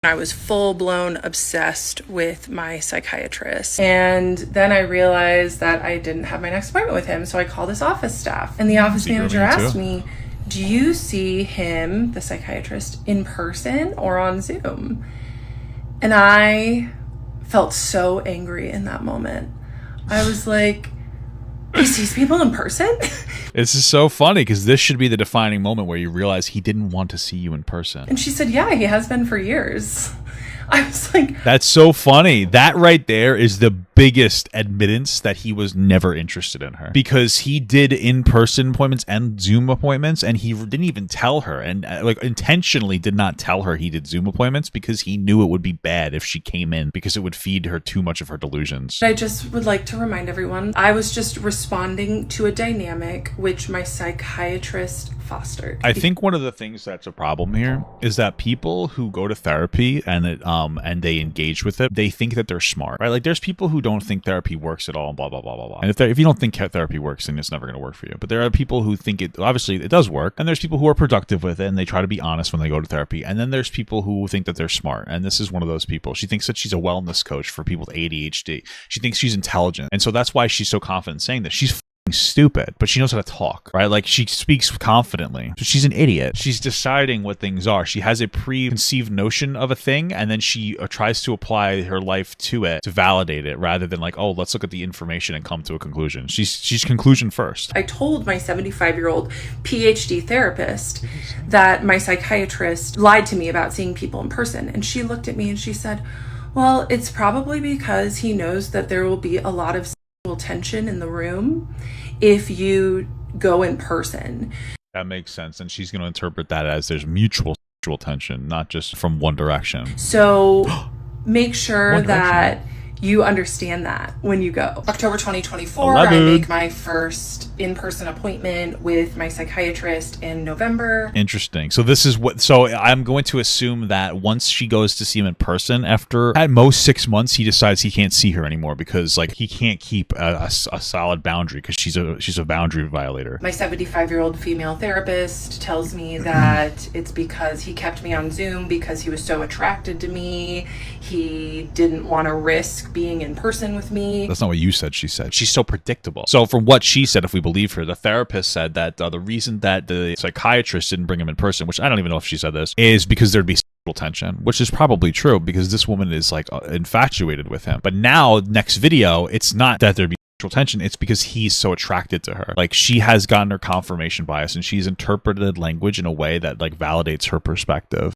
I was full-blown obsessed with my psychiatrist. And then I realized that I didn't have my next appointment with him, so I called his office staff. And the office manager asked me, do you see him, the psychiatrist, in person or on Zoom? And I felt so angry in that moment. I was like, he sees people in person? This is so funny because this should be the defining moment where you realize he didn't want to see you in person. And she said, yeah, he has been for years. I was like... That's so funny. That right there is the biggest admittance that he was never interested in her. Because he did in-person appointments and Zoom appointments, and he didn't even tell her, and like intentionally did not tell her he did Zoom appointments because he knew it would be bad if she came in because it would feed her too much of her delusions. I just would like to remind everyone, I was just responding to a dynamic which my psychiatrist fostered. I think one of the things that's a problem here is that people who go to therapy and they engage with it, they think that they're smart, right? Like there's people who don't think therapy works at all and blah, blah, blah, blah, blah. And if you don't think therapy works, then it's never going to work for you. But there are people who think obviously it does work. And there's people who are productive with it and they try to be honest when they go to therapy. And then there's people who think that they're smart. And this is one of those people. She thinks that she's a wellness coach for people with ADHD. She thinks she's intelligent. And so that's why she's so confident in saying this. She's stupid, but she knows how to talk, right? Like she speaks confidently. So she's an idiot. She's deciding what things are. She has a preconceived notion of a thing, and then she tries to apply her life to it to validate it, rather than like, oh, let's look at the information and come to a conclusion. She's conclusion first. I told my 75-year-old PhD therapist that my psychiatrist lied to me about seeing people in person, and she looked at me and she said, well, it's probably because he knows that there will be a lot of tension in the room if you go in person. That makes sense. And she's going to interpret that as there's mutual sexual tension, not just from one direction. So make sure that you understand that when you go. October 2024, I make my first in-person appointment with my psychiatrist in November. Interesting. So this is so I'm going to assume that once she goes to see him in person, after at most 6 months, he decides he can't see her anymore because like he can't keep a solid boundary because she's a boundary violator. My 75-year-old female therapist tells me that it's because he kept me on Zoom because he was so attracted to me. He didn't want to risk being in person with me. That's not what you said. She said she's so predictable. So from what she said, if we believe her, the therapist said that the reason that the psychiatrist didn't bring him in person, which I don't even know if she said this, is because there'd be sexual tension, which is probably true because this woman is like infatuated with him. But now next video, it's not that there'd be sexual tension, it's because he's so attracted to her. Like she has gotten her confirmation bias and she's interpreted language in a way that like validates her perspective.